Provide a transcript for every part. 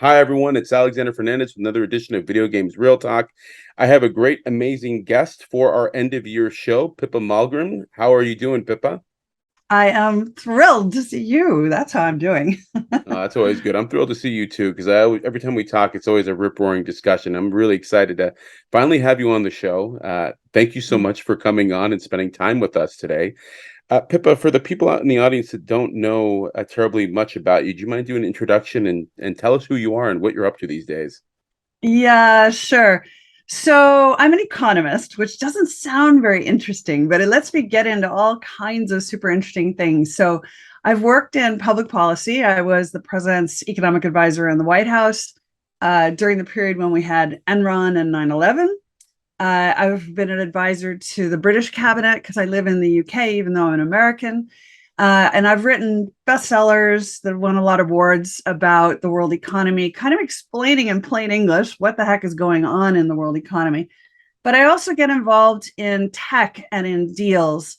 Hi, everyone. It's Alexander Fernandez with another edition of Video Games Real Talk. I have a great, amazing guest for our end of year show, Pippa Malmgren. How are you doing, Pippa? I am thrilled to see you. That's how I'm doing. That's always good. I'm thrilled to see you too, because every time we talk, it's always a rip-roaring discussion. I'm really excited to finally have you on the show. Thank you so much for coming on and spending time with us today. Pippa, for the people out in the audience that don't know terribly much about you, do you mind doing an introduction and tell us who you are and what you're up to these days? Yeah, sure. So I'm an economist, which doesn't sound very interesting, but it lets me get into all kinds of super interesting things. So I've worked in public policy. I was the president's economic advisor in the White House during the period when we had Enron and 9/11. I've been an advisor to the British cabinet because I live in the UK, even though I'm an American. And I've written bestsellers that won a lot of awards about the world economy, kind of explaining in plain English what the heck is going on in the world economy. But I also get involved in tech and in deals.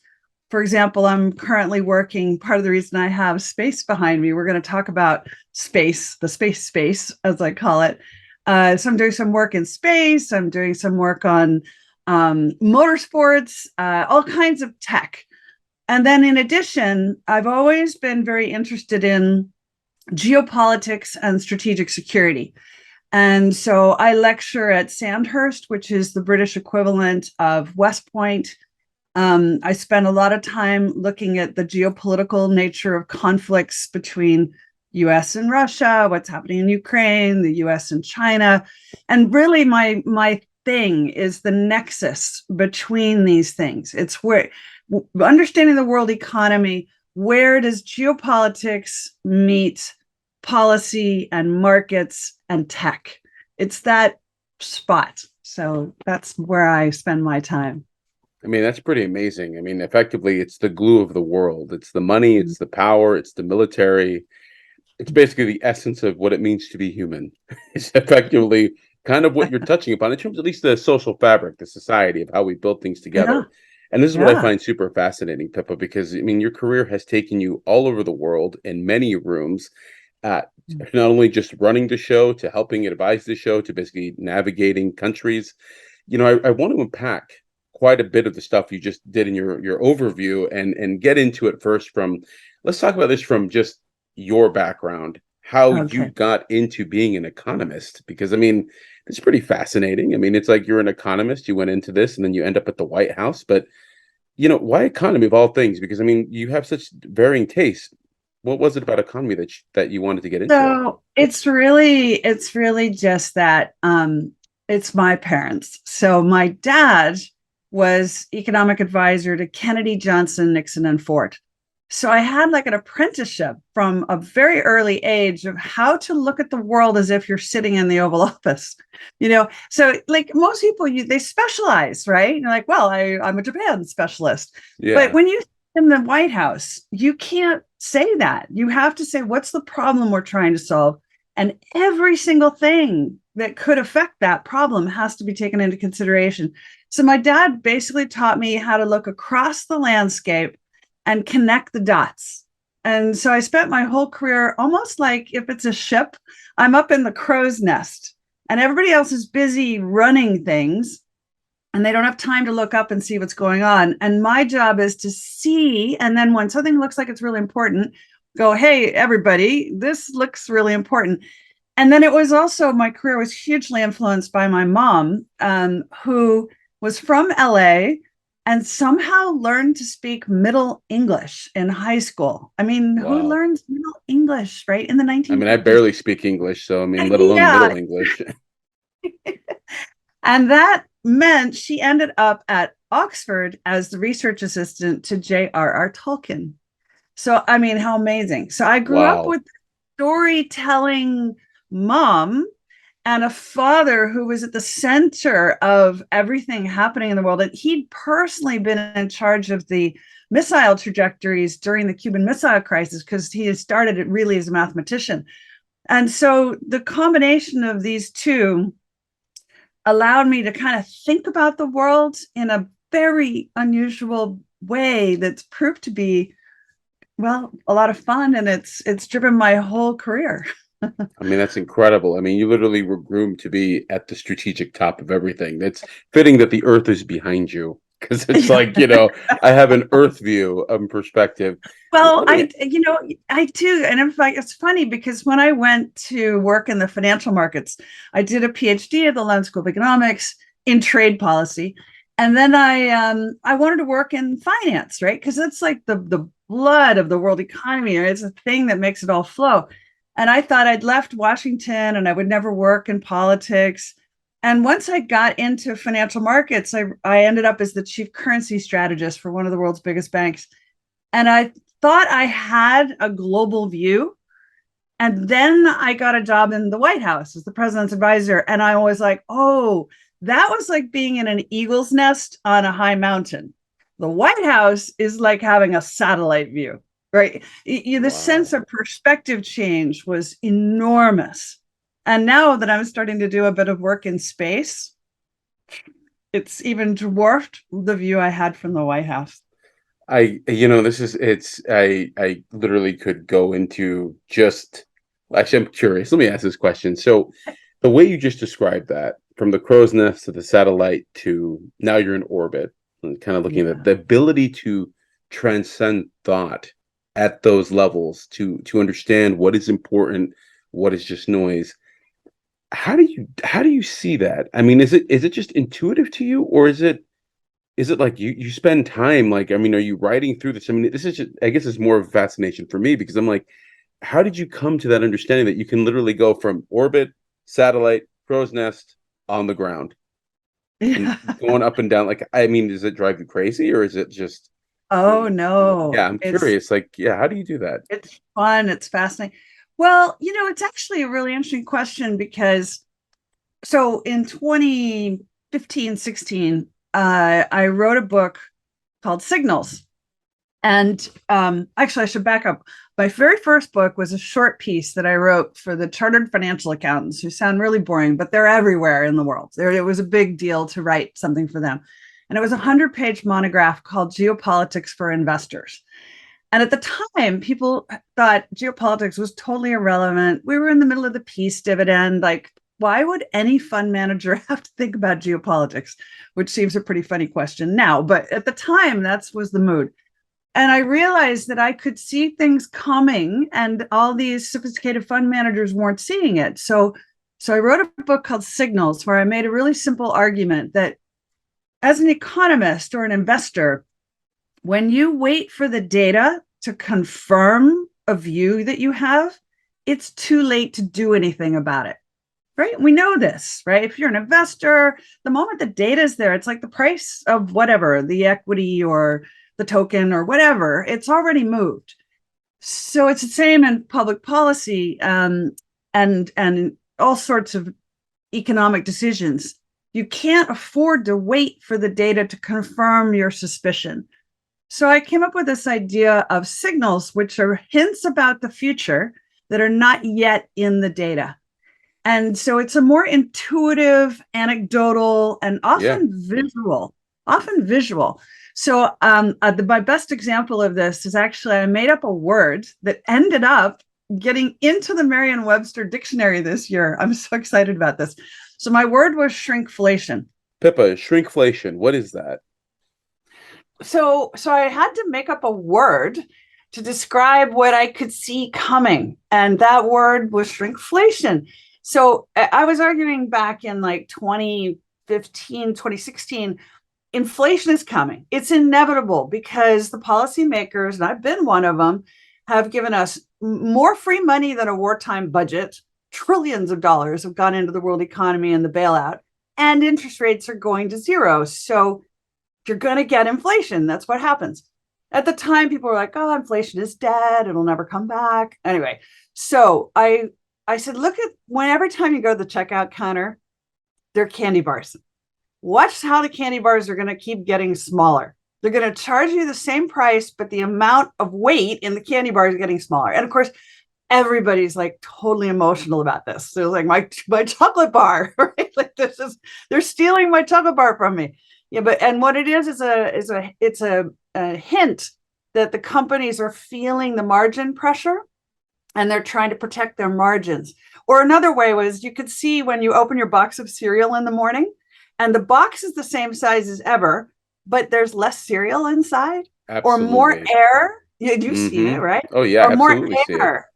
For example, I'm currently working, part of the reason I have space behind me, we're going to talk about space, the space, as I call it. So I'm doing some work in space. I'm doing some work on motorsports, all kinds of tech. And then in addition, I've always been very interested in geopolitics and strategic security. And so I lecture at Sandhurst, which is the British equivalent of West Point. I spend a lot of time looking at the geopolitical nature of conflicts between US and Russia, what's happening in Ukraine, the US and China. And really my thing is the nexus between these things. It's where understanding the world economy, where does geopolitics meet policy and markets and tech? It's that spot. So that's where I spend my time. I mean, that's pretty amazing. I mean, effectively, it's the glue of the world. It's the money, it's the power, it's the military. It's basically the essence of what it means to be human. It's effectively kind of what you're touching upon in terms of at least the social fabric, the society of how we build things Yeah, together. And this is what I yeah. find super fascinating, Pippa, because I mean, your career has taken you all over the world in many rooms, uh, not only just running the show to helping advise the show to basically navigating countries. I want to unpack quite a bit of the stuff you just did in your overview and get into it first from let's talk about this from just your background, how you Okay. got into being an economist, because I mean, it's pretty fascinating. I mean, it's like you're an economist, you went into this and then you end up at the White House, but why economy of all things? Because I mean, you have such varying tastes. What was it about economy that you wanted to get into it? So it's really just that it's my parents. So my dad was economic advisor to Kennedy, Johnson, Nixon, and Ford. So I had like an apprenticeship from a very early age of how to look at the world as if you're sitting in the Oval Office. So like most people, they specialize, right? You're like, well, I'm a Japan specialist. But Yeah. when you in the White House, you can't say that. You have to say, what's the problem we're trying to solve? And every single thing that could affect that problem has to be taken into consideration. So my dad basically taught me how to look across the landscape and connect the dots. And so I spent my whole career almost like if it's a ship, I'm up in the crow's nest and everybody else is busy running things and they don't have time to look up and see what's going on. And my job is to see. And then when something looks like it's really important, go, hey, everybody, this looks really important. And then it was also, my career was hugely influenced by my mom, who was from LA and somehow learned to speak Middle English in high school. I mean, who Wow. learns Middle English, right? In the I mean, I 1950s. barely speak English, so I mean, let alone Yeah. Middle English. And that meant she ended up at Oxford as the research assistant to J.R.R. Tolkien. So, I mean, how amazing. So I grew up Wow. with storytelling mom and a father who was at the center of everything happening in the world. And he'd personally been in charge of the missile trajectories during the Cuban Missile Crisis because he had started it really as a mathematician. And so the combination of these two allowed me to kind of think about the world in a very unusual way that's proved to be, well, a lot of fun, and it's driven my whole career. I mean, that's incredible. I mean, you literally were groomed to be at the strategic top of everything. It's fitting that the earth is behind you because it's Yeah. like, I have an earth view perspective. Well, Let me, I do. And in fact, it's funny because when I went to work in the financial markets, I did a PhD at the London School of Economics in trade policy. And then I wanted to work in finance, right? Because it's like the blood of the world economy. Right? It's a thing that makes it all flow. And I thought I'd left Washington and I would never work in politics. And once I got into financial markets, I ended up as the chief currency strategist for one of the world's biggest banks. And I thought I had a global view. And then I got a job in the White House as the president's advisor. And I was like, oh, that was like being in an eagle's nest on a high mountain. The White House is like having a satellite view, right? The sense wow. of perspective change was enormous. And now that I'm starting to do a bit of work in space, it's even dwarfed the view I had from the White House. I literally could go into just, actually, I'm curious. Let me ask this question. So, the way you just described that, from the crow's nest to the satellite to now you're in orbit, and kind of looking at Yeah. the ability to transcend thought at those levels, to understand what is important, what is just noise. How do you see that? I mean, is it just intuitive to you, or is it like you spend time, like, I mean, are you writing through this? I mean, this is just, I guess it's more of a fascination for me because I'm like, how did you come to that understanding that you can literally go from orbit, satellite, crow's nest, on the ground, and Yeah. going up and down? Like, I mean, does it drive you crazy, or is it just, Oh yeah, no. I'm curious. Like, yeah, how do you do that? It's fun, it's fascinating. Well, it's actually a really interesting question because so in 2015, 16, I wrote a book called Signals. And actually, I should back up. My very first book was a short piece that I wrote for the chartered financial accountants who sound really boring, but they're everywhere in the world. It was a big deal to write something for them. And it was a 100-page monograph called Geopolitics for Investors. And at the time, people thought geopolitics was totally irrelevant. We were in the middle of the peace dividend. Like, why would any fund manager have to think about geopolitics? Which seems a pretty funny question now. But at the time, that was the mood. And I realized that I could see things coming, and all these sophisticated fund managers weren't seeing it. So I wrote a book called Signals, where I made a really simple argument that as an economist or an investor, when you wait for the data to confirm a view that you have, it's too late to do anything about it. Right? We know this, right? If you're an investor, the moment the data is there, it's like the price of whatever, the equity or the token or whatever, it's already moved. So it's the same in public policy, and all sorts of economic decisions. You can't afford to wait for the data to confirm your suspicion. So I came up with this idea of signals, which are hints about the future that are not yet in the data. And so it's a more intuitive, anecdotal, and Yeah. often visual. So my best example of this is actually I made up a word that ended up getting into the Merriam-Webster dictionary this year. I'm so excited about this. So my word was shrinkflation. Pippa, shrinkflation, what is that? So I had to make up a word to describe what I could see coming, and that word was shrinkflation. So I was arguing back in like 2015, 2016, inflation is coming. It's inevitable because the policymakers, and I've been one of them, have given us more free money than a wartime budget. Trillions of dollars have gone into the world economy and the bailout, and interest rates are going to zero. So you're going to get inflation. That's what happens. At the time, people were like, oh, inflation is dead. It'll never come back. Anyway, so I said, look at when every time you go to the checkout counter, they're candy bars. Watch how the candy bars are going to keep getting smaller. They're going to charge you the same price, but the amount of weight in the candy bar is getting smaller. And of course, everybody's like totally emotional about this. So like my chocolate bar, right? Like they're stealing my chocolate bar from me. Yeah, but and what it is it's a hint that the companies are feeling the margin pressure, and they're trying to protect their margins. Or another way was, you could see when you open your box of cereal in the morning and the box is the same size as ever, but there's less cereal inside, or more Absolutely. air. You've seen it, right? Oh yeah, Or more absolutely see it. air.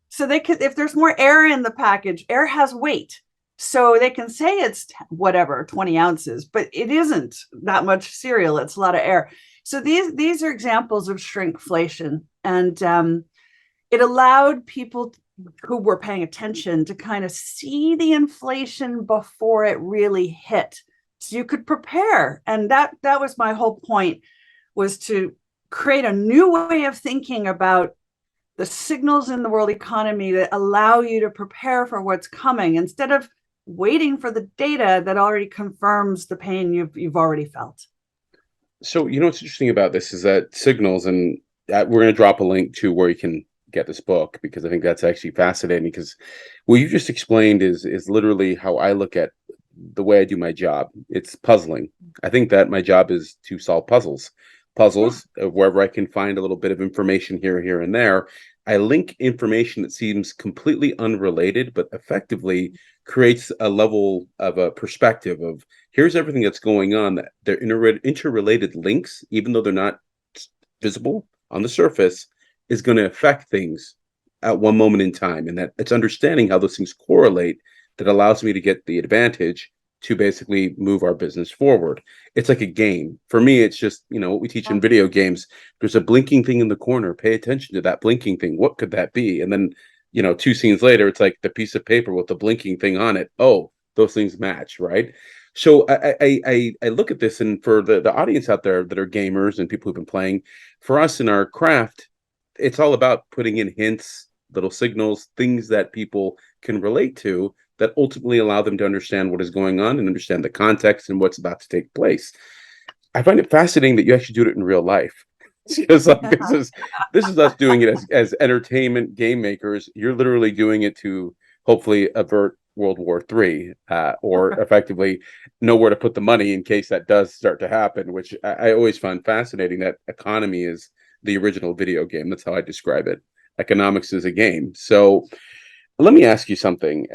So they could, if there's more air in the package, air has weight. So they can say it's whatever, 20 ounces, but it isn't that much cereal. It's a lot of air. So these are examples of shrinkflation. And it allowed people who were paying attention to kind of see the inflation before it really hit. So you could prepare. And that was my whole point, was to create a new way of thinking about the signals in the world economy that allow you to prepare for what's coming, instead of waiting for the data that already confirms the pain you've already felt. So, what's interesting about this is that signals, and we're going to drop a link to where you can get this book, because I think that's actually fascinating, because what you just explained is literally how I look at the way I do my job. It's puzzling. I think that my job is to solve puzzles. Wherever I can find a little bit of information here and there. I link information that seems completely unrelated, but effectively creates a level of a perspective of, here's everything that's going on. That they're interrelated links, even though they're not visible on the surface, is going to affect things at one moment in time. And that it's understanding how those things correlate that allows me to get the advantage to basically move our business forward. It's like a game. For me, it's just, what we teach in video games. There's a blinking thing in the corner. Pay attention to that blinking thing. What could that be? And then, 2 scenes later, it's like the piece of paper with the blinking thing on it. Oh, those things match, right? So I look at this, and for the audience out there that are gamers and people who've been playing, for us in our craft, it's all about putting in hints, little signals, things that people can relate to, that ultimately allow them to understand what is going on and understand the context and what's about to take place. I find it fascinating that you actually do it in real life. Because this is us doing it as entertainment game makers. You're literally doing it to hopefully avert World War III, or effectively know where to put the money in case that does start to happen, which I always find fascinating. That economy is the original video game. That's how I describe it. Economics is a game. So let me ask you something.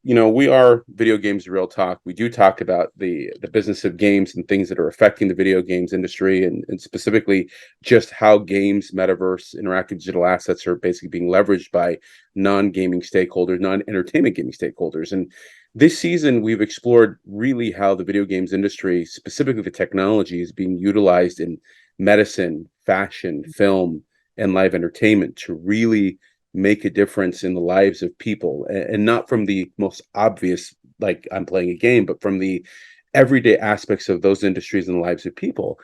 We are Video Games Real Talk. We do talk about the business of games and things that are affecting the video games industry, and specifically just how games, metaverse, interactive digital assets are basically being leveraged by non-gaming stakeholders, non-entertainment gaming stakeholders. And this season, we've explored really how the video games industry, specifically the technology, is being utilized in medicine, fashion, film, and live entertainment to really make a difference in the lives of people, and not from the most obvious, like I'm playing a game, but from the everyday aspects of those industries and the lives of people.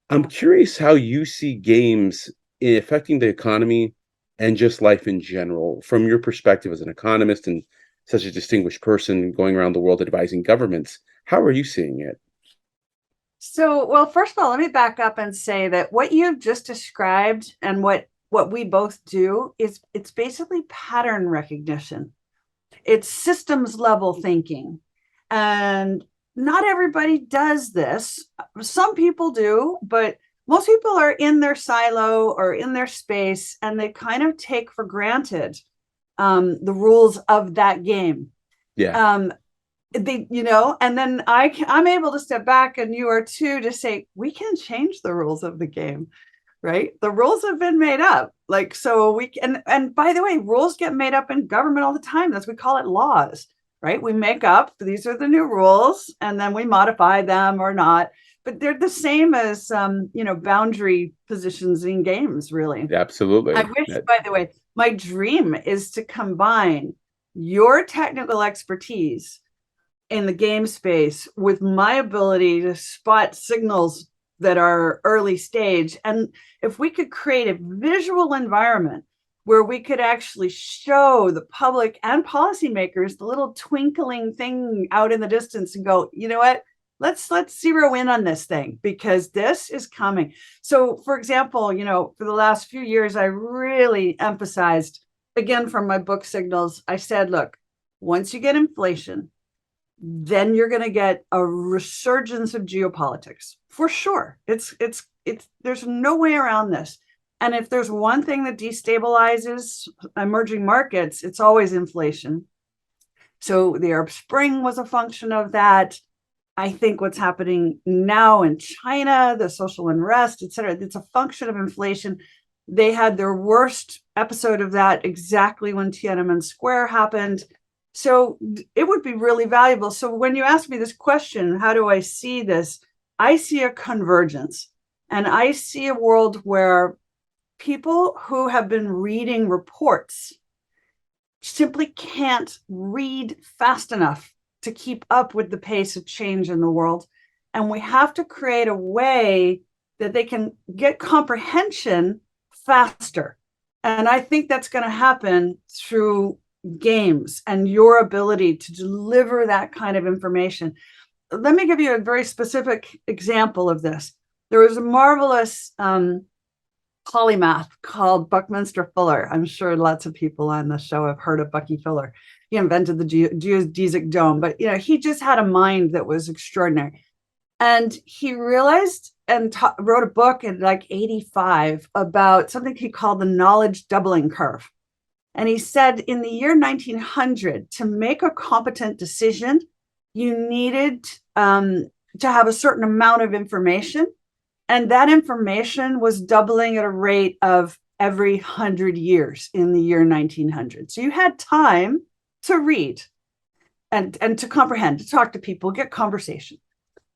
I'm curious how you see games affecting the economy and just life in general, from your perspective as an economist and such a distinguished person going around the world advising governments. How are you seeing it? So, well, first of all, let me back up and say that what you've just described and what we both do is, it's basically pattern recognition. It's systems level thinking. And not everybody does this. Some people do, but most people are in their silo or in their space, and they kind of take for granted the rules of that game. Yeah. And then I'm able to step back, and you are too, to say, we can change the rules of the game. Right? The rules have been made up. So we can, and by the way, rules get made up in government all the time. We call it laws, right? We make up, these are the new rules, and then we modify them or not. But they're the same as, boundary positions in games, really. Absolutely. I wish, by the way, my dream is to combine your technical expertise in the game space with my ability to spot signals that are early stage. And if we could create a visual environment where we could actually show the public and policymakers the little twinkling thing out in the distance and go, you know what, let's zero in on this thing, because this is coming. So for example, for the last few years, I really emphasized, again, from my book Signals, I said, look, once you get inflation, then you're going to get a resurgence of geopolitics, for sure. It's there's no way around this. And if there's one thing that destabilizes emerging markets, it's always inflation. So the Arab Spring was a function of that. I think what's happening now in China, the social unrest, et cetera, it's a function of inflation. They had their worst episode of that exactly when Tiananmen Square happened. So it would be really valuable. So when you ask me this question, how do I see this? I see a convergence, and I see a world where people who have been reading reports simply can't read fast enough to keep up with the pace of change in the world. And we have to create a way that they can get comprehension faster. And I think that's going to happen through games and your ability to deliver that kind of information. Let me give you a very specific example of this. There was a marvelous polymath called Buckminster Fuller. I'm sure lots of people on the show have heard of Bucky Fuller. He invented the geodesic dome, but he just had a mind that was extraordinary. And he realized and wrote a book in like 85 about something he called the knowledge doubling curve. And he said in the year 1900, to make a competent decision, you needed to have a certain amount of information. And that information was doubling at a rate of every 100 years in the year 1900. So you had time to read and to comprehend, to talk to people, get conversation.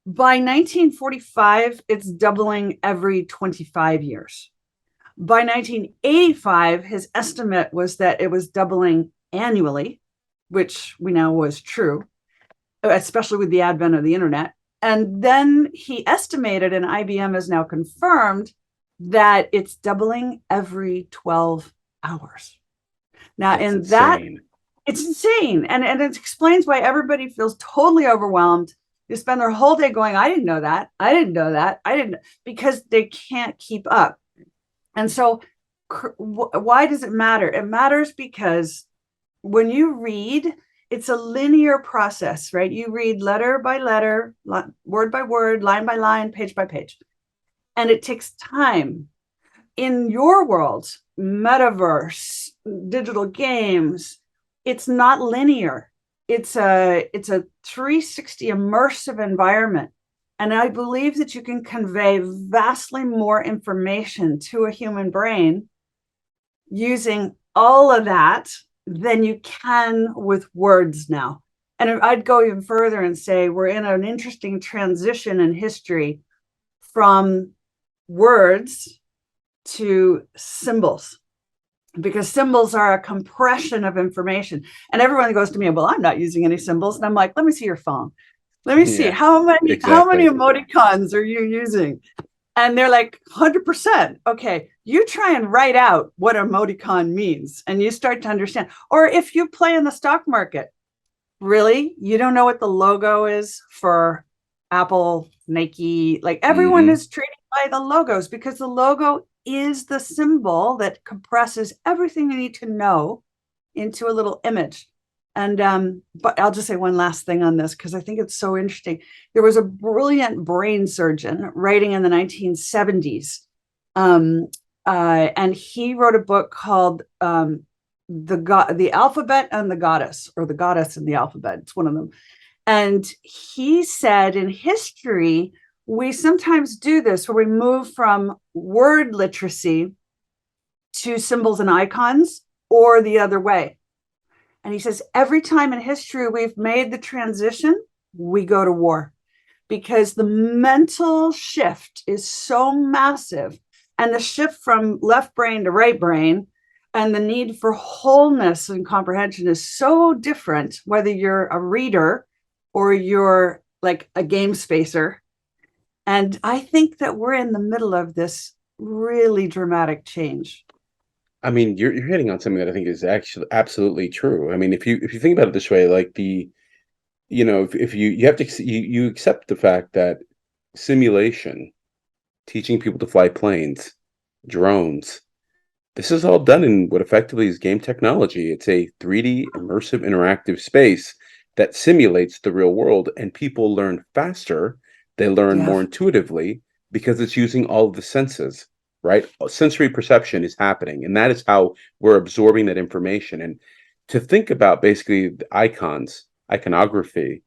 By 1945, it's doubling every 25 years. By 1985, his estimate was that it was doubling annually, which we know was true, especially with the advent of the internet. And then he estimated, and IBM has now confirmed, that it's doubling every 12 hours. Now, That's in insane. that, it's insane. And it explains why everybody feels totally overwhelmed. They spend their whole day going, I didn't know that. I didn't know that. I didn't, because they can't keep up. And so why does it matter? It matters because when you read, it's a linear process, right? You read letter by letter, word by word, line by line, page by page. And it takes time. In your world, metaverse, digital games, it's not linear. It's a 360 immersive environment. And I believe that you can convey vastly more information to a human brain using all of that than you can with words now. And I'd go even further and say we're in an interesting transition in history from words to symbols, because symbols are a compression of information. And everyone goes to me, well, I'm not using any symbols. And I'm like, let me see your phone. Let me see how many emoticons are you using? And they're like 100%. Okay, you try and write out what emoticon means and you start to understand. Or if you play in the stock market, really, you don't know what the logo is for Apple, Nike, like everyone is trading by the logos, because the logo is the symbol that compresses everything you need to know into a little image. And but I'll just say one last thing on this, because I think it's so interesting. There was a brilliant brain surgeon writing in the 1970s, and he wrote a book called the Alphabet and the Goddess, or the Goddess and the Alphabet. It's one of them. And he said in history, we sometimes do this where we move from word literacy to symbols and icons, or the other way. And he says, every time in history we've made the transition, we go to war, because the mental shift is so massive. And the shift from left brain to right brain and the need for wholeness and comprehension is so different, whether you're a reader or you're like a game spacer. And I think that we're in the middle of this really dramatic change. I mean, you're hitting on something that I think is actually absolutely true. I mean, if you think about it this way, like if you have to you accept the fact that simulation, teaching people to fly planes, drones, this is all done in what effectively is game technology. It's a 3D immersive interactive space that simulates the real world, and people learn faster. They learn more intuitively because it's using all of the senses. right? Sensory perception is happening, and that is how we're absorbing that information. And to think about basically the icons, iconography,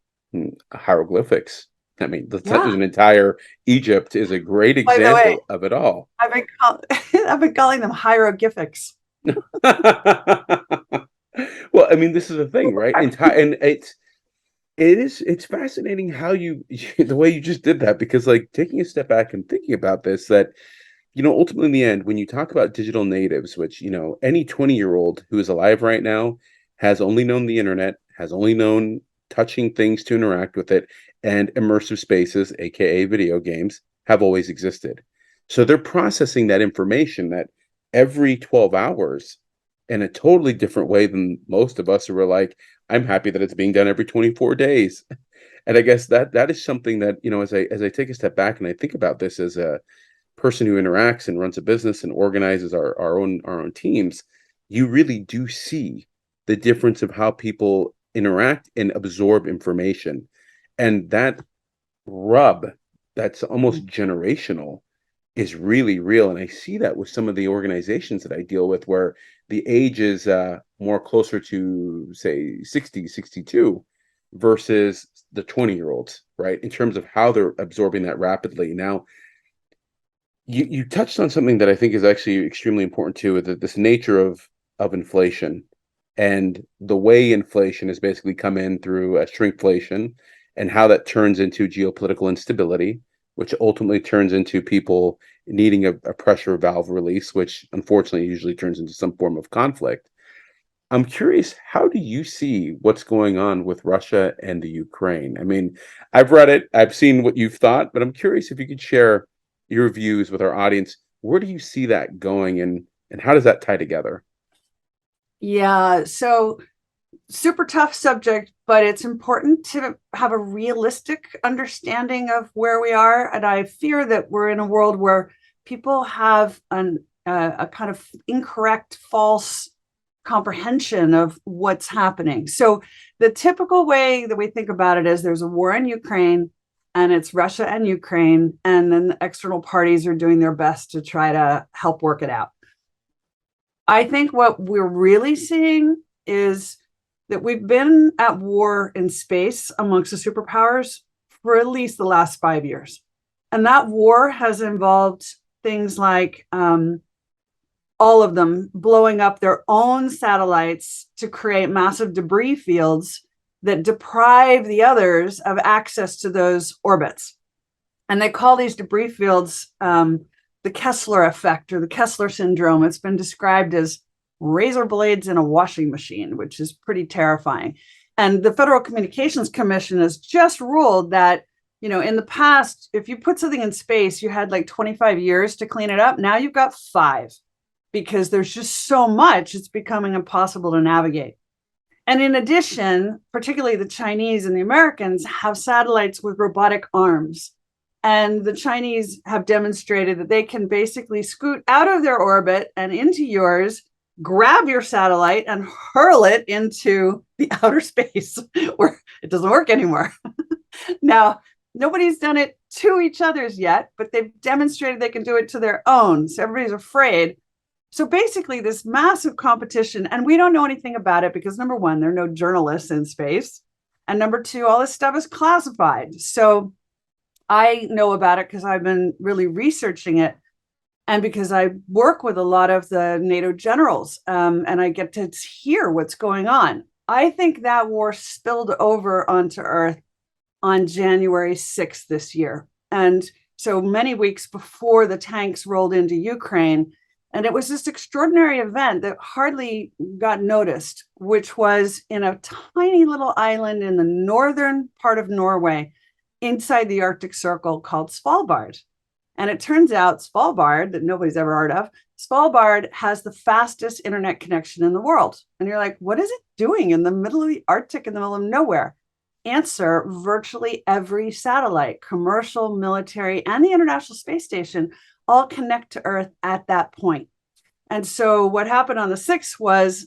hieroglyphics. I mean, there's Yeah. an entire Egypt is a great By the way, example of it all. I've been calling them hieroglyphics. Well, I mean, this is the thing, right? And it's fascinating how you the way you just did that, because like taking a step back and thinking about this, that ultimately in the end, when you talk about digital natives, which any 20-year-old who is alive right now has only known the internet, has only known touching things to interact with it, and immersive spaces, aka video games, have always existed. So they're processing that information that every 12 hours in a totally different way than most of us, who are like, I'm happy that it's being done every 24 days. And I guess that is something that, as I take a step back and I think about this as a person who interacts and runs a business and organizes our own teams, you really do see the difference of how people interact and absorb information. And that rub that's almost generational is really real. And I see that with some of the organizations that I deal with, where the age is more closer to, say, 60, 62 versus the 20-year-olds, right? In terms of how they're absorbing that rapidly. Now, you touched on something that I think is actually extremely important too, that this nature of inflation, and the way inflation has basically come in through a shrinkflation, and how that turns into geopolitical instability, which ultimately turns into people needing a pressure valve release, which unfortunately usually turns into some form of conflict. I'm curious, how do you see what's going on with Russia and the Ukraine? I mean, I've read it, I've seen what you've thought, but I'm curious if you could share your views with our audience. Where do you see that going, and how does that tie together? Yeah. So super tough subject, but it's important to have a realistic understanding of where we are. And I fear that we're in a world where people have a kind of incorrect, false comprehension of what's happening. So the typical way that we think about it is there's a war in Ukraine, and it's Russia and Ukraine, and then the external parties are doing their best to try to help work it out. I think what we're really seeing is that we've been at war in space amongst the superpowers for at least the last 5 years. And that war has involved things like all of them blowing up their own satellites to create massive debris fields that deprive the others of access to those orbits. And they call these debris fields the Kessler effect or the Kessler syndrome. It's been described as razor blades in a washing machine, which is pretty terrifying. And the Federal Communications Commission has just ruled that, in the past, if you put something in space, you had like 25 years to clean it up. Now you've got 5, because there's just so much, it's becoming impossible to navigate. And in addition, particularly the Chinese and the Americans have satellites with robotic arms. And the Chinese have demonstrated that they can basically scoot out of their orbit and into yours, grab your satellite and hurl it into the outer space where it doesn't work anymore. Now, nobody's done it to each other's yet, but they've demonstrated they can do it to their own. So everybody's afraid. So basically, this massive competition, and we don't know anything about it because, number one, there are no journalists in space. And number two, all this stuff is classified. So I know about it because I've been really researching it, and because I work with a lot of the NATO generals, and I get to hear what's going on. I think that war spilled over onto Earth on January 6th this year. And so many weeks before the tanks rolled into Ukraine. And it was this extraordinary event that hardly got noticed, which was in a tiny little island in the northern part of Norway, inside the Arctic Circle, called Svalbard. And it turns out Svalbard, that nobody's ever heard of, Svalbard has the fastest internet connection in the world. And you're like, what is it doing in the middle of the Arctic, in the middle of nowhere? Answer: virtually every satellite, commercial, military, and the International Space Station, all connect to Earth at that point. And so what happened on the 6th was,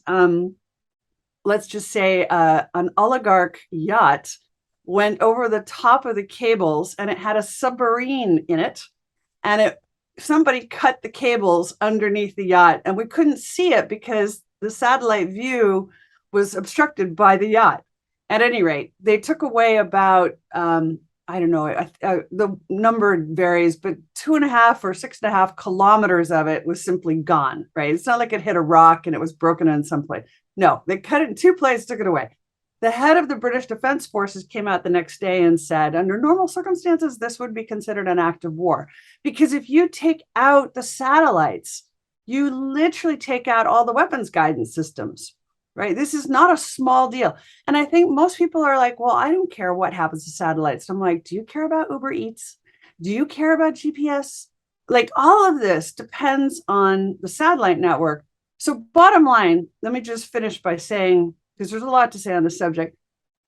let's just say an oligarch yacht went over the top of the cables, and it had a submarine in it, and it somebody cut the cables underneath the yacht, and we couldn't see it because the satellite view was obstructed by the yacht. At any rate, they took away about, I don't know, the number varies, but 2.5 or 6.5 kilometers of it was simply gone, right? It's not like it hit a rock and it was broken in some place. No, they cut it in two places, took it away. The head of the British Defense Forces came out the next day and said, under normal circumstances, this would be considered an act of war. Because if you take out the satellites, you literally take out all the weapons guidance systems, right? This is not a small deal. And I think most people are like, well, I don't care what happens to satellites. I'm like, do you care about Uber Eats? Do you care about GPS? Like, all of this depends on the satellite network. So bottom line, let me just finish by saying, because there's a lot to say on the subject.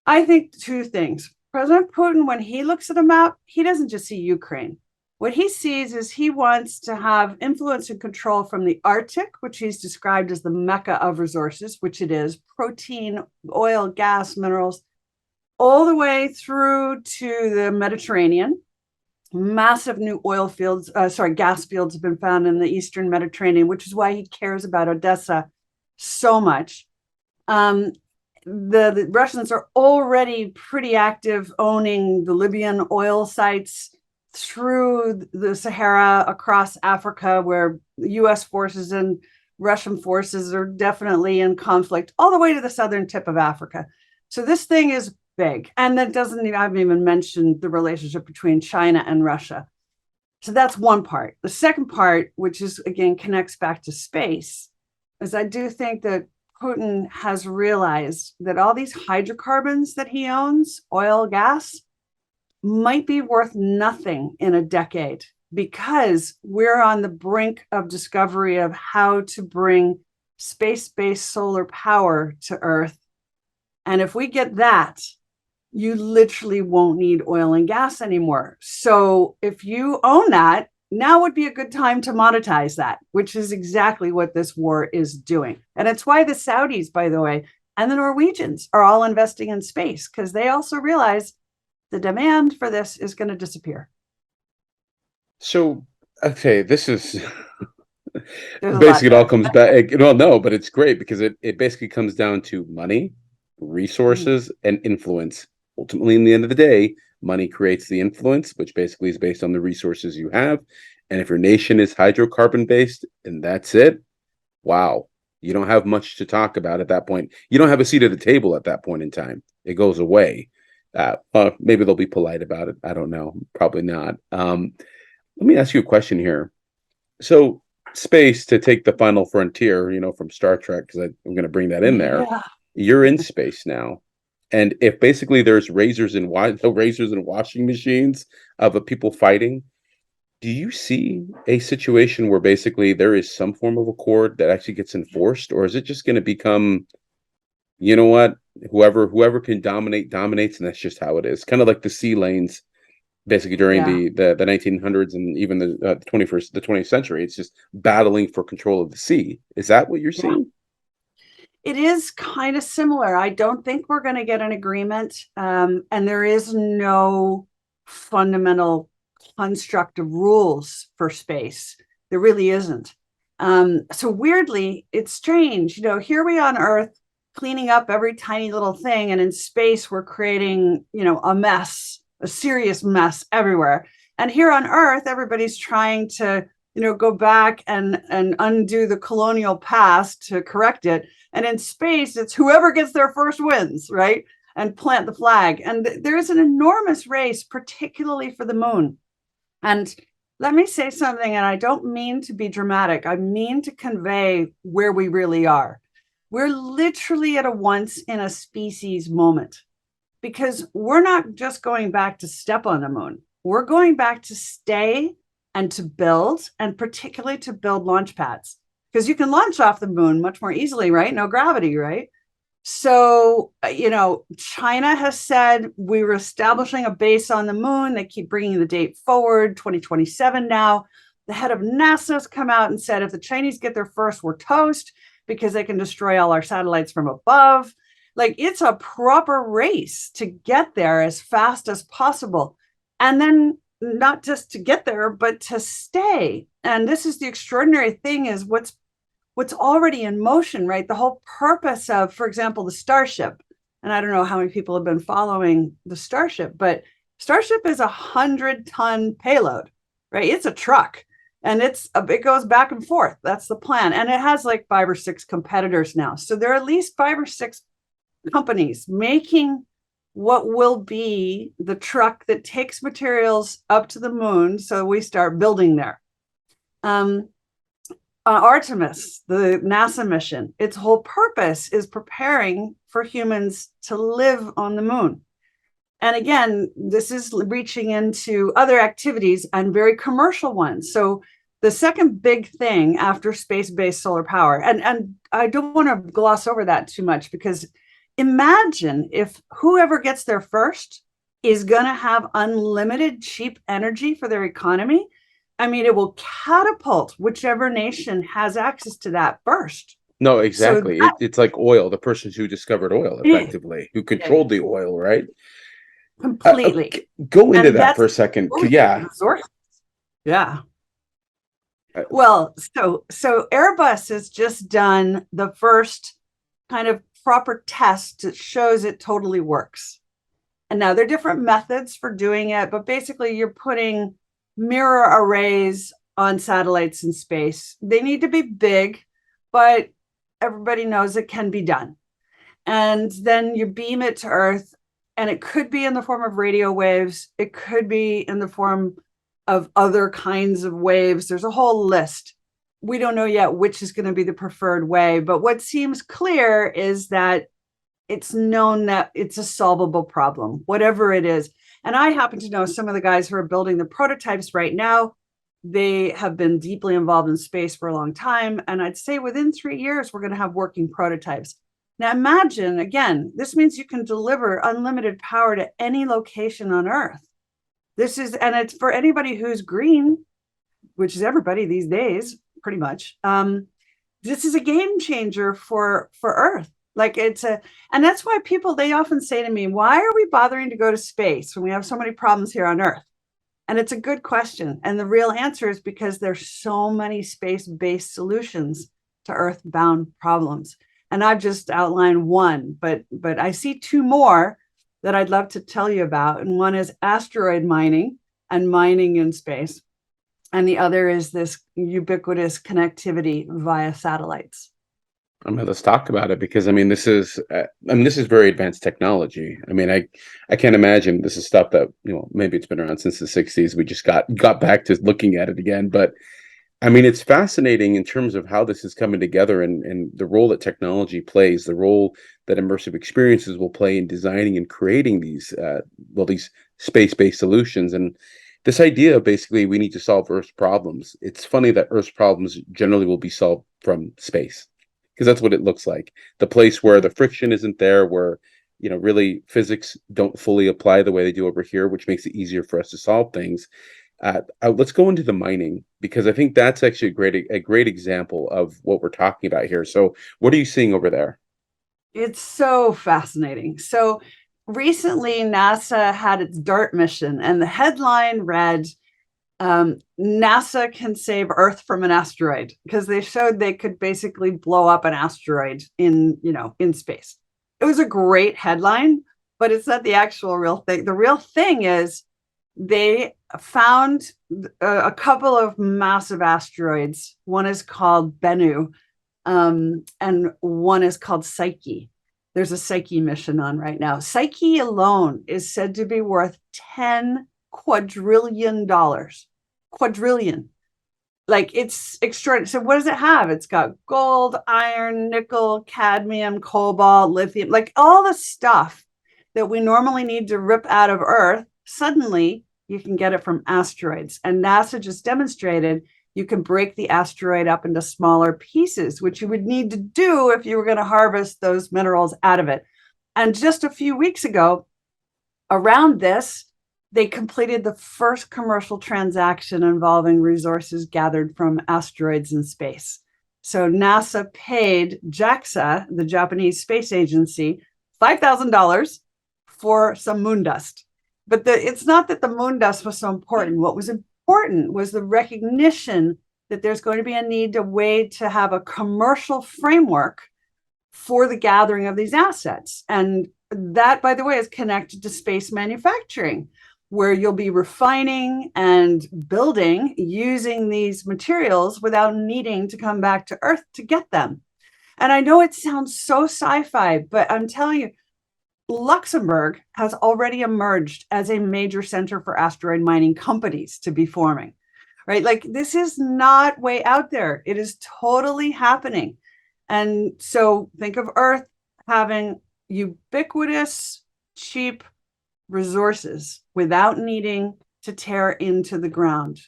I think two things. President Putin, when he looks at a map, he doesn't just see Ukraine. What he sees is he wants to have influence and control from the Arctic, which he's described as the mecca of resources, which it is, protein, oil, gas, minerals, all the way through to the Mediterranean. Massive new gas fields have been found in the Eastern Mediterranean, which is why he cares about Odessa so much. The Russians are already pretty active owning the Libyan oil sites through the Sahara, across Africa, where the US forces and Russian forces are definitely in conflict, all the way to the southern tip of Africa. So this thing is big. And that doesn't even, I haven't even mentioned the relationship between China and Russia. So that's one part. The second part, which is, again, connects back to space, is I do think that Putin has realized that all these hydrocarbons that he owns, oil, gas, might be worth nothing in a decade, because we're on the brink of discovery of how to bring space-based solar power to Earth. And if we get that, you literally won't need oil and gas anymore. So if you own that, now would be a good time to monetize that, which is exactly what this war is doing. And it's why the Saudis, by the way, and the Norwegians are all investing in space, because they also realize the demand for this is going to disappear. So, okay, this is There's basically it all comes back. Well, no, but it's great because it basically comes down to money, resources, and influence. Ultimately, in the end of the day, money creates the influence, which basically is based on the resources you have. And if your nation is hydrocarbon based and that's it, wow, you don't have much to talk about at that point. You don't have a seat at the table at that point in time. It goes away. Maybe they'll be polite about it. I don't know. Probably not. Let me ask you a question here. So, space, to take the final frontier, from Star Trek, because I'm going to bring that in there. Yeah. You're in space now. And if basically there's razors and washing machines of people fighting, do you see a situation where basically there is some form of accord that actually gets enforced, or is it just going to become, you know what, whoever can dominates, and that's just how it is? Kind of like the sea lanes, basically during the 1900s and even the 20th century. It's just battling for control of the sea. Is that what you're seeing? It is kind of similar. I don't think we're going to get an agreement, and there is no fundamental construct of rules for space. There really isn't. So weirdly, it's strange. Here we on Earth cleaning up every tiny little thing, and in space we're creating, a mess, a serious mess everywhere. And here on Earth, everybody's trying to, go back and undo the colonial past to correct it. And in space, it's whoever gets there first wins, right? And plant the flag. And there is an enormous race, particularly for the moon. And let me say something, and I don't mean to be dramatic. I mean to convey where we really are. We're literally at a once in a species moment, because we're not just going back to step on the moon. We're going back to stay and to build, and particularly to build launch pads. Because you can launch off the moon much more easily, right? No gravity, right? So, China has said we were establishing a base on the moon. They keep bringing the date forward, 2027 now. The head of NASA has come out and said, if the Chinese get there first, we're toast, because they can destroy all our satellites from above. Like, it's a proper race to get there as fast as possible. And then not just to get there, but to stay. And this is the extraordinary thing, is what's already in motion, right? The whole purpose of, for example, the Starship. And I don't know how many people have been following the Starship, but Starship is 100-ton payload, right? It's a truck, and it goes back and forth. That's the plan. And it has like 5 or 6 competitors now. So there are at least 5 or 6 companies making what will be the truck that takes materials up to the moon. So we start building there. Artemis, the NASA mission, its whole purpose is preparing for humans to live on the moon. And again, this is reaching into other activities and very commercial ones. So the second big thing after space-based solar power, and I don't want to gloss over that too much, because imagine if whoever gets there first is going to have unlimited cheap energy for their economy. I mean, it will catapult whichever nation has access to that first. No, exactly. It's like oil, the persons who discovered oil effectively, who controlled the oil, right? Completely. Go into that for a second. Yeah. Yeah. Well, so Airbus has just done the first kind of proper test that shows it totally works. And now there are different methods for doing it, but basically you're putting mirror arrays on satellites in space. They need to be big, but everybody knows it can be done. And then you beam it to Earth, and it could be in the form of radio waves. It could be in the form of other kinds of waves. There's a whole list. We don't know yet which is going to be the preferred way, but what seems clear is that it's known that it's a solvable problem, whatever it is. And I happen to know some of the guys who are building the prototypes right now. They have been deeply involved in space for a long time. And I'd say within 3 years, we're going to have working prototypes. Now imagine, again, this means you can deliver unlimited power to any location on Earth. And it's for anybody who's green, which is everybody these days, pretty much. This is a game changer for Earth. And that's why they often say to me, why are we bothering to go to space when we have so many problems here on Earth? And it's a good question. And the real answer is because there's so many space-based solutions to Earth-bound problems. And I've just outlined one, but I see 2 more that I'd love to tell you about. And one is asteroid mining and mining in space. And the other is this ubiquitous connectivity via satellites. Let's talk about it, because this is very advanced technology. I can't imagine this is stuff that maybe it's been around since the 60s. We just got back to looking at it again, but it's fascinating in terms of how this is coming together, and the role that technology plays, the role that immersive experiences will play in designing and creating these space-based solutions. And this idea of basically we need to solve Earth's problems. It's funny that Earth's problems generally will be solved from space, because that's what it looks like. The place where the friction isn't there, where really physics don't fully apply the way they do over here, which makes it easier for us to solve things. Let's go into the mining, because I think that's actually a great example of what we're talking about here. So what are you seeing over there? It's so fascinating. So recently NASA had its DART mission, and the headline read, NASA can save Earth from an asteroid, because they showed they could basically blow up an asteroid in space. It was a great headline, but it's not the actual real thing. The real thing is they found a couple of massive asteroids. One is called Bennu, and one is called Psyche. There's a Psyche mission on right now. Psyche alone is said to be worth $10 quadrillion. Quadrillion. Like, it's extraordinary. So what does it have? It's got gold, iron, nickel, cadmium, cobalt, lithium, like all the stuff that we normally need to rip out of Earth. Suddenly you can get it from asteroids. And NASA just demonstrated you can break the asteroid up into smaller pieces, which you would need to do if you were going to harvest those minerals out of it. And just a few weeks ago, around this, they completed the first commercial transaction involving resources gathered from asteroids in space. So NASA paid JAXA, the Japanese space agency, $5,000 for some moon dust. But it's not that the moon dust was so important. What was important was the recognition that there's going to be a need to way to have a commercial framework for the gathering of these assets. And that, by the way, is connected to space manufacturing, where you'll be refining and building using these materials without needing to come back to Earth to get them. And I know it sounds so sci-fi, but I'm telling you, Luxembourg has already emerged as a major center for asteroid mining companies to be forming, right? Like, this is not way out there. It is totally happening. And so think of Earth having ubiquitous, cheap resources without needing to tear into the ground.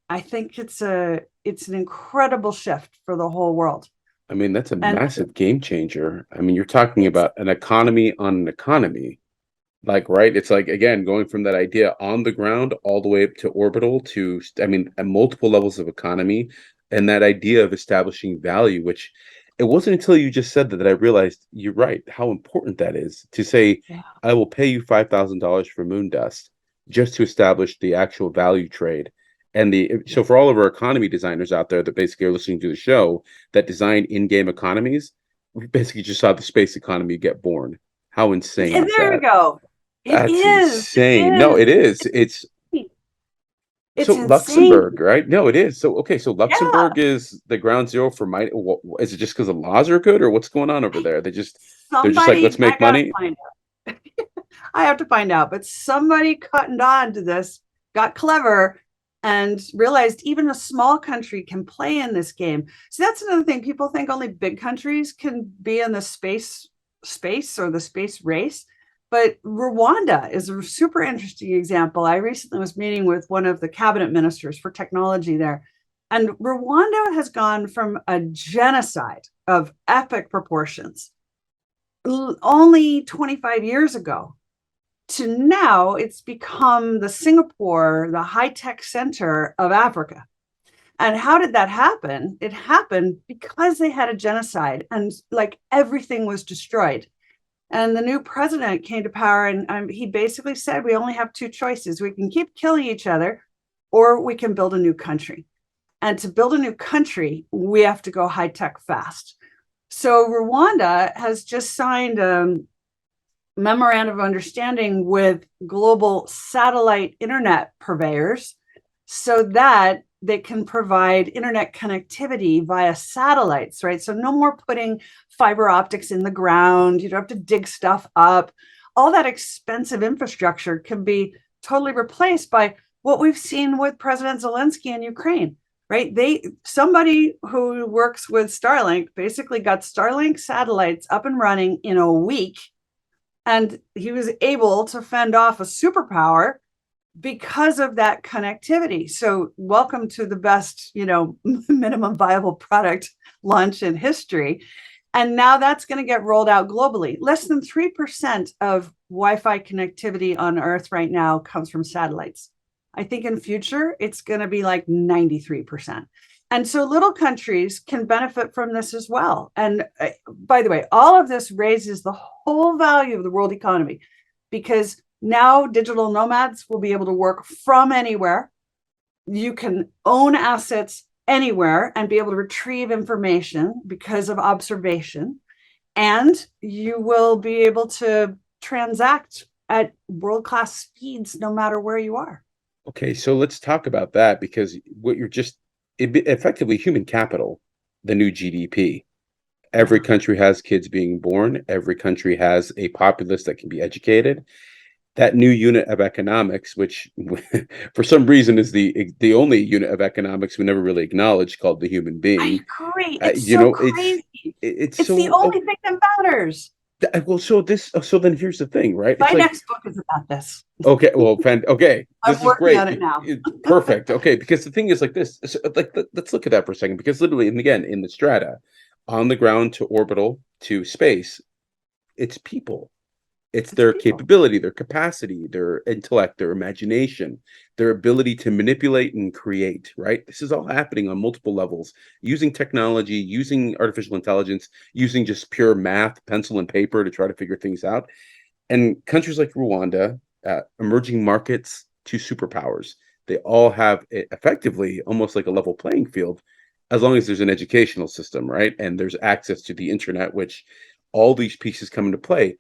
I think it's an incredible shift for the whole world. I mean, that's a massive game changer. I mean, you're talking about an economy on an economy. Like, right? It's like, again, going from that idea on the ground all the way up to orbital to, I mean, at multiple levels of economy, and that idea of establishing value, which it wasn't until you just said that I realized you're right, how important that is to say, I will pay you $5,000 for moon dust just to establish the actual value trade. And so for all of our economy designers out there that basically are listening to the show that design in-game economies, we basically just saw the space economy get born. How insane is there that? we go. That's insane. No, it is. It's it's so insane. Luxembourg, right? No, it is. So okay, so Yeah. Luxembourg is the ground zero for mining. Is it just because the laws are good, or what's going on over there? They're just like, let's make money. I have to find out, but somebody cottoned on to this, got clever, and realized even a small country can play in this game. So that's another thing. People think only big countries can be in the space or the space race. But Rwanda is a super interesting example. I recently was meeting with one of the cabinet ministers for technology there. And Rwanda has gone from a genocide of epic proportions only 25 years ago to now it's become the Singapore, the high-tech center of Africa. And how did that happen? It happened because they had a genocide and like everything was destroyed. And the new president came to power and he basically said, we only have two choices. We can keep killing each other or we can build a new country. And to build a new country, we have to go high tech fast. So Rwanda has just signed a memorandum of understanding with global satellite internet purveyors so that they can provide internet connectivity via satellites, right? So no more putting fiber optics in the ground. You don't have to dig stuff up. All that expensive infrastructure can be totally replaced by what we've seen with President Zelensky in Ukraine, right? Somebody who works with Starlink basically got Starlink satellites up and running in a week, and he was able to fend off a superpower because of that connectivity. So welcome to the best, minimum viable product launch in history. And now that's going to get rolled out globally. Less than 3% of Wi-Fi connectivity on Earth right now comes from satellites. I think in future, it's going to be like 93%. And so little countries can benefit from this as well. And by the way, all of this raises the whole value of the world economy because now digital nomads will be able to work from anywhere. You can own assets anywhere and be able to retrieve information because of observation. And you will be able to transact at world-class speeds no matter where you are. Okay, so let's talk about that because what you're just effectively human capital, the new GDP. Every country has kids being born. Every country has a populace that can be educated. That new unit of economics, which for some reason is the only unit of economics we never really acknowledged, called the human being. I agree. It's so crazy. It's so, the only thing that matters. Well, so then here's the thing, right? My next book is about this. Okay, well, okay, this is great. On it now. Perfect. Okay, because the thing is like this. So, let's look at that for a second. Because literally, and again, in the strata, on the ground to orbital to space, it's people. It's their capability, their capacity, their intellect, their imagination, their ability to manipulate and create, right? This is all happening on multiple levels, using technology, using artificial intelligence, using just pure math, pencil and paper to try to figure things out. And countries like Rwanda, emerging markets to superpowers. They all have effectively almost like a level playing field, as long as there's an educational system, right? And there's access to the internet, which all these pieces come into play.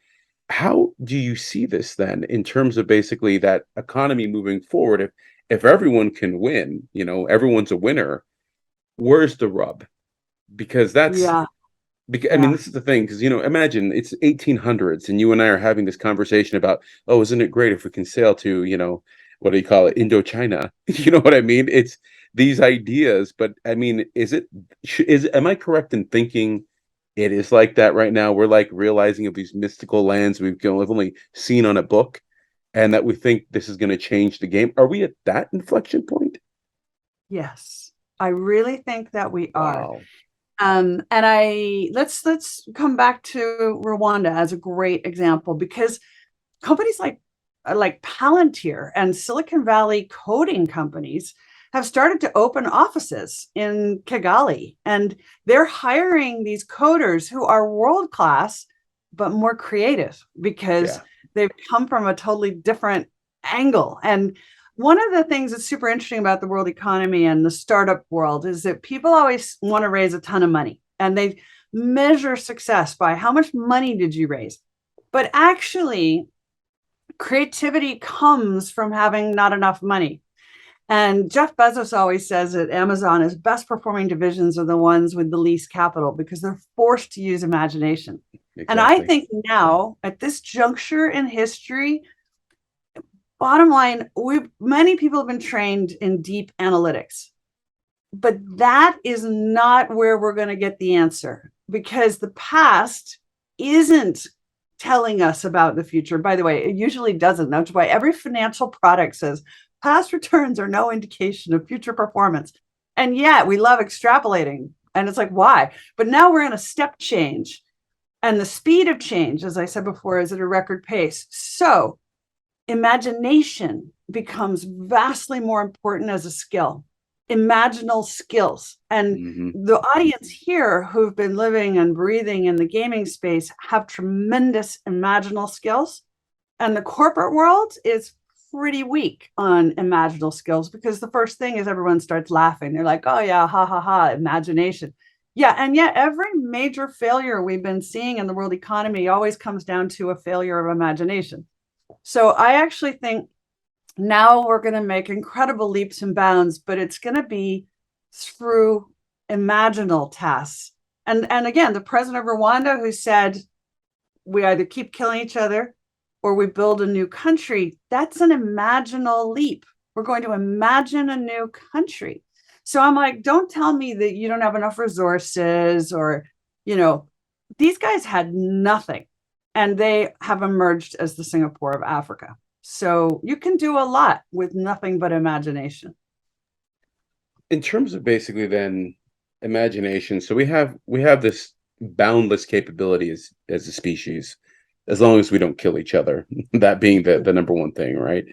How do you see this then in terms of basically that economy moving forward? If everyone can win, everyone's a winner, where's the rub? Because Yeah. I mean, Yeah. this is the thing, because imagine it's 1800s, and you and I are having this conversation about, oh, isn't it great if we can sail to, what do you call it, Indochina? You know what I mean? It's these ideas, but I mean, am I correct in thinking it is like that right now? We're like realizing of these mystical lands we've only seen on a book, and that we think this is going to change the game. Are we at that inflection point? Yes. I really think that we are. Wow. And let's come back to Rwanda as a great example, because companies like Palantir and Silicon Valley coding companies have started to open offices in Kigali, and they're hiring these coders who are world class but more creative because Yeah. they've come from a totally different angle. And one of the things that's super interesting about the world economy and the startup world is that people always want to raise a ton of money, and they measure success by how much money did you raise. But actually, creativity comes from having not enough money. And Jeff Bezos always says that Amazon is best performing divisions are the ones with the least capital because they're forced to use imagination. And I Exactly. think now at this juncture in history, bottom line, many people have been trained in deep analytics, but that is not where we're going to get the answer, because the past isn't telling us about the future. By the way, it usually doesn't. That's why every financial product says past returns are no indication of future performance. And yet we love extrapolating. And it's like, why? But now we're in a step change. And the speed of change, as I said before, is at a record pace. So imagination becomes vastly more important as a skill, imaginal skills. And Hmm. the audience here who've been living and breathing in the gaming space have tremendous imaginal skills. And the corporate world is pretty weak on imaginal skills, because the first thing is everyone starts laughing. They're like, oh, yeah, ha, ha, ha, imagination. Yeah. And yet, every major failure we've been seeing in the world economy always comes down to a failure of imagination. So I actually think now we're going to make incredible leaps and bounds, but it's going to be through imaginal tasks. And again, the president of Rwanda, who said we either keep killing each other or we build a new country, that's an imaginal leap. We're going to imagine a new country. So I'm like, don't tell me that you don't have enough resources, or, you know, these guys had nothing, and they have emerged as the Singapore of Africa. So you can do a lot with nothing but imagination. In terms of basically then imagination, so we have this boundless capability as a species, as long as we don't kill each other. That being the number one thing, right?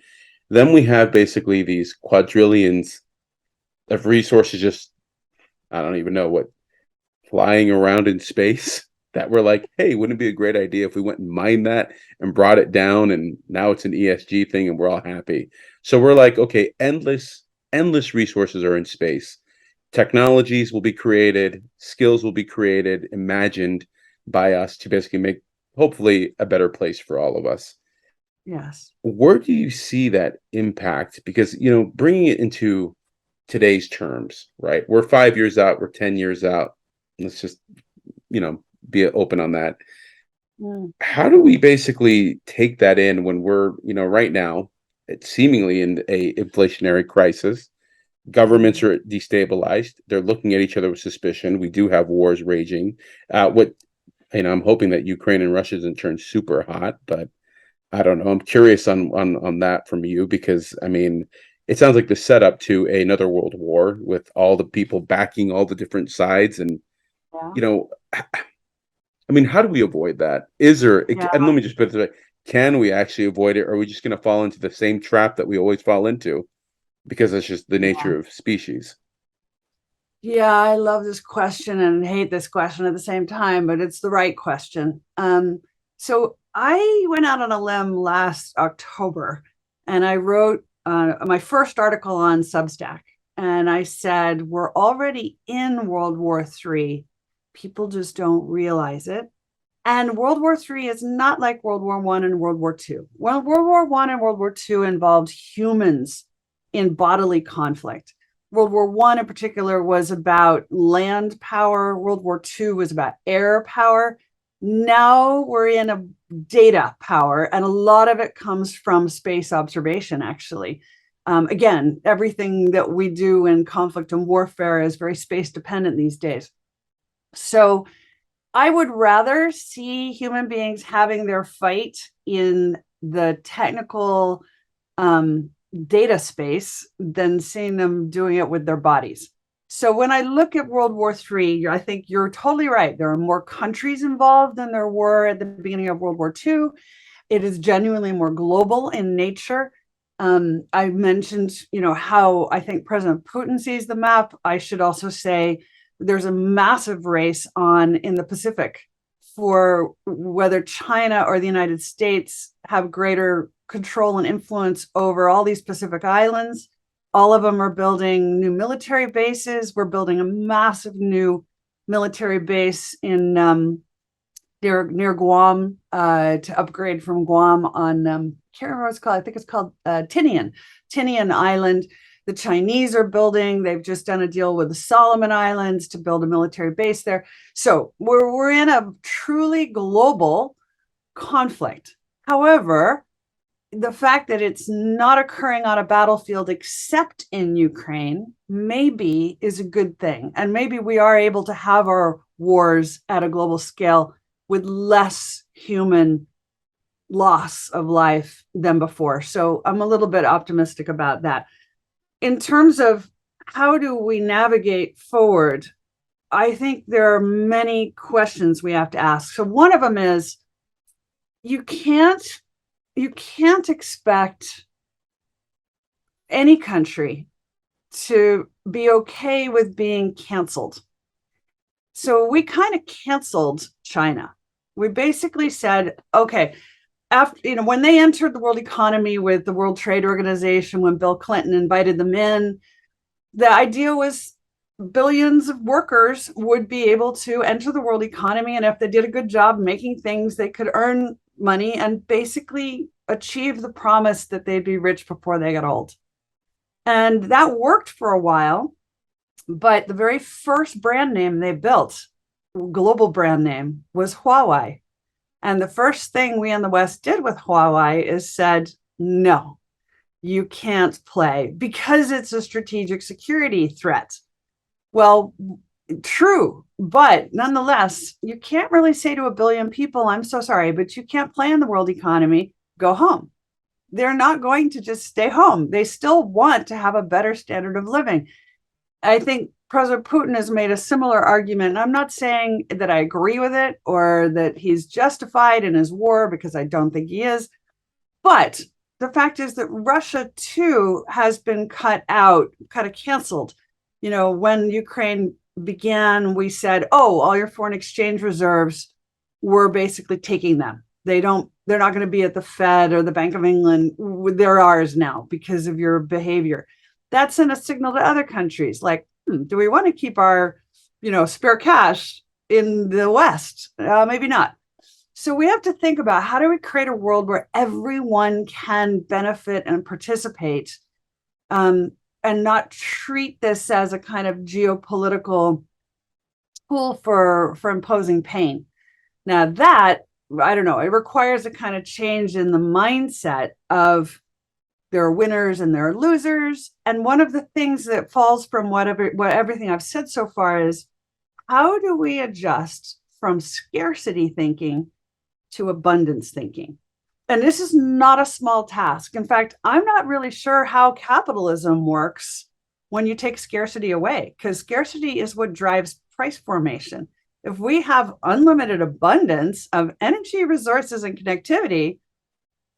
Then we have basically these quadrillions of resources, just I don't even know what, flying around in space, that we're like, hey, wouldn't it be a great idea if we went and mined that and brought it down, and now it's an ESG thing and we're all happy. So we're like, okay, endless resources are in space. Technologies will be created, skills will be created, imagined by us to basically make hopefully a better place for all of us. Yes. Where do you see that impact? Because, bringing it into today's terms, right? We're 5 years out, we're 10 years out. Let's just, you know, be open on that. Mm. How do we basically take that in when we're, right now, it's seemingly in a inflationary crisis? Governments are destabilized. They're looking at each other with suspicion. We do have wars raging. I'm hoping that Ukraine and Russia doesn't turn super hot, but I don't know. I'm curious on that from you, because I mean, it sounds like the setup to another world war with all the people backing all the different sides, and Yeah. you know, I mean, how do we avoid that? Is there? Yeah. And let me just put it this way: can we actually avoid it? Or are we just going to fall into the same trap that we always fall into, because it's just the Yeah. nature of species? Yeah, I love this question and hate this question at the same time, but it's the right question. So I went out on a limb last October and I wrote my first article on Substack. And I said, we're already in World War III. People just don't realize it. And World War III is not like World War I and World War II. Well, World War I and World War II involved humans in bodily conflict. World War I in particular was about land power. World War II was about air power. Now we're in a data power, and a lot of it comes from space observation, actually. Again, everything that we do in conflict and warfare is very space dependent these days. So I would rather see human beings having their fight in the technical data space than seeing them doing it with their bodies. So when I look at World War III, I think you're totally right. There are more countries involved than there were at the beginning of World War II. It is genuinely more global in nature. I mentioned, how I think President Putin sees the map. I should also say there's a massive race on in the Pacific for whether China or the United States have greater control and influence over all these Pacific islands. All of them are building new military bases. We're building a massive new military base in near Guam to upgrade from Guam on can't remember what it's called. I think it's called Tinian Island. The Chinese are building. They've just done a deal with the Solomon Islands to build a military base there. So we're in a truly global conflict. However, the fact that it's not occurring on a battlefield except in Ukraine maybe is a good thing. And maybe we are able to have our wars at a global scale with less human loss of life than before. So I'm a little bit optimistic about that. In terms of how do we navigate forward, I think there are many questions we have to ask. So one of them is you can't expect any country to be okay with being canceled. So we kind of canceled China. We basically said, okay, after, when they entered the world economy with the World Trade Organization, when Bill Clinton invited them in, the idea was billions of workers would be able to enter the world economy. And if they did a good job making things, they could earn money and basically achieve the promise that they'd be rich before they got old. And that worked for a while. But the very first brand name they built, global brand name, was Huawei. And the first thing we in the West did with Huawei is said, no, you can't play because it's a strategic security threat. Well, true, but nonetheless, you can't really say to a billion people, I'm so sorry, but you can't play in the world economy, go home. They're not going to just stay home. They still want to have a better standard of living. I think President Putin has made a similar argument. I'm not saying that I agree with it or that he's justified in his war, because I don't think he is. But the fact is that Russia, too, has been cut out, kind of canceled. When Ukraine began, we said, oh, all your foreign exchange reserves, we're basically taking them. They're not going to be at the Fed or the Bank of England. They're ours now because of your behavior. That sent a signal to other countries like, do we want to keep our, spare cash in the West? Maybe not. So we have to think about how do we create a world where everyone can benefit and participate, and not treat this as a kind of geopolitical tool for imposing pain. Now that, I don't know, it requires a kind of change in the mindset of there are winners and there are losers. And one of the things that falls from what everything I've said so far is, how do we adjust from scarcity thinking to abundance thinking? And this is not a small task. In fact, I'm not really sure how capitalism works when you take scarcity away, because scarcity is what drives price formation. If we have unlimited abundance of energy, resources, and connectivity,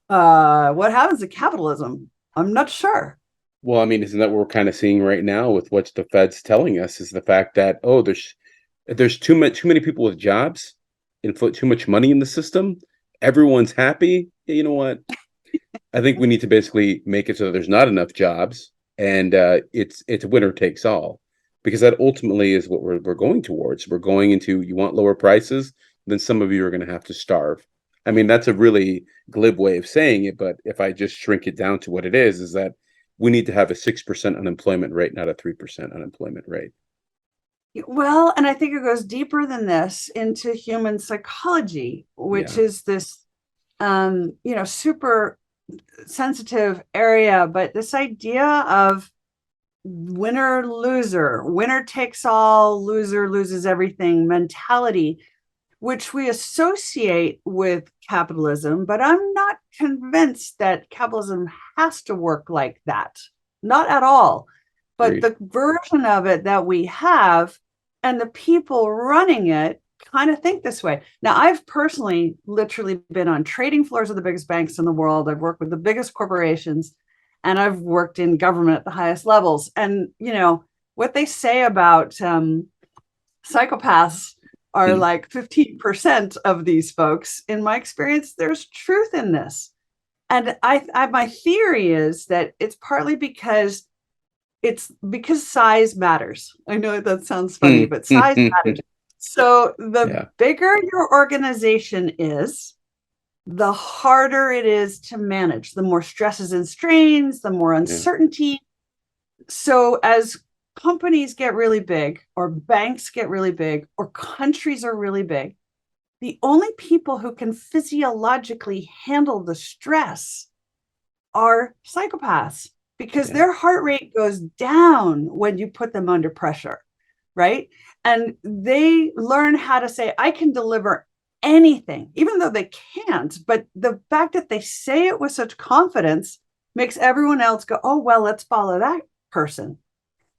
what happens to capitalism? I'm not sure. Well, I mean, isn't that what we're kind of seeing right now with what the Fed's telling us, is the fact that, there's too many people with jobs and too much money in the system, everyone's happy, you know what? I think we need to basically make it so that there's not enough jobs, and it's winner takes all, because that ultimately is what we're going towards. We're going into, you want lower prices, then some of you are going to have to starve. I mean, that's a really glib way of saying it, but if I just shrink it down to what it is that we need to have a 6% unemployment rate, not a 3% unemployment rate. Well, and I think it goes deeper than this into human psychology, which is this, super sensitive area, but this idea of winner loser, winner takes all, loser loses everything mentality, which we associate with capitalism. But I'm not convinced that capitalism has to work like that. Not at all. But Agreed. the version of it that we have and the people running it kind of think this way. Now, I've personally literally been on trading floors of the biggest banks in the world. I've worked with the biggest corporations, and I've worked in government at the highest levels. And, what they say about psychopaths are like 15% of these folks. In my experience, there's truth in this. And my theory is that it's partly because size matters. I know that sounds funny, but size matters. So the bigger your organization is, the harder it is to manage, the more stresses and strains, the more uncertainty. So as companies get really big, or banks get really big, or countries are really big, the only people who can physiologically handle the stress are psychopaths, because their heart rate goes down when you put them under pressure, right? And they learn how to say, I can deliver anything, even though they can't. But the fact that they say it with such confidence makes everyone else go, oh, well, let's follow that person.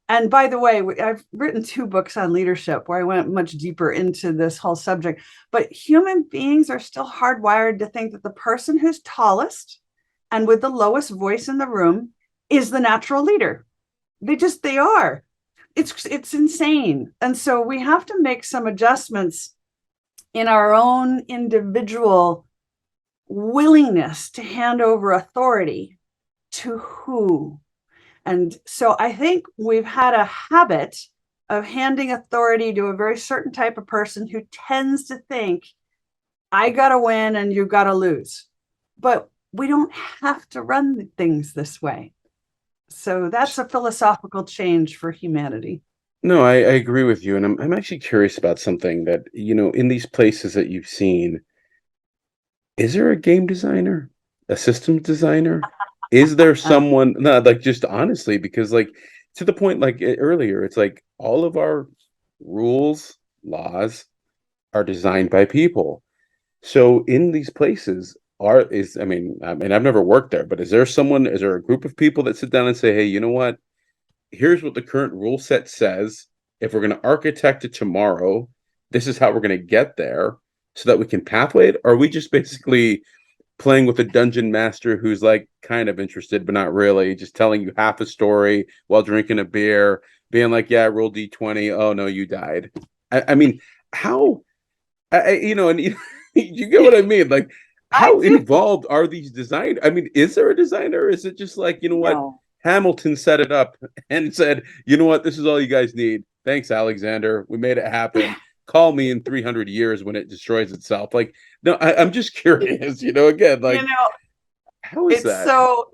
And by the way, I've written 2 books on leadership where I went much deeper into this whole subject. But human beings are still hardwired to think that the person who's tallest and with the lowest voice in the room is the natural leader. They are. It's insane. And so we have to make some adjustments in our own individual willingness to hand over authority to who. And so I think we've had a habit of handing authority to a very certain type of person who tends to think, I got to win and you got to lose. But we don't have to run things this way. So that's a philosophical change for humanity. No, I agree with you. And I'm actually curious about something that, in these places that you've seen, is there a game designer, a systems designer? Is there someone, no, like, just honestly, because, like, to the point, like, earlier, it's like all of our rules, laws are designed by people. So in these places, I mean, I've never worked there, but is there a group of people that sit down and say, hey, you know what? Here's what the current rule set says. If we're going to architect it tomorrow, this is how we're going to get there so that we can pathway it? Or are we just basically playing with a dungeon master who's, like, kind of interested, but not really, just telling you half a story while drinking a beer, being like, yeah, roll D20. Oh, no, you died. I mean, how, and you get what I mean? Like, how involved are these designed? I mean, is there a designer? Is it just like, what? No. Hamilton set it up and said, you know what? This is all you guys need. Thanks, Alexander. We made it happen. Call me in 300 years when it destroys itself. Like, no, I'm just curious, again, like, how is that? So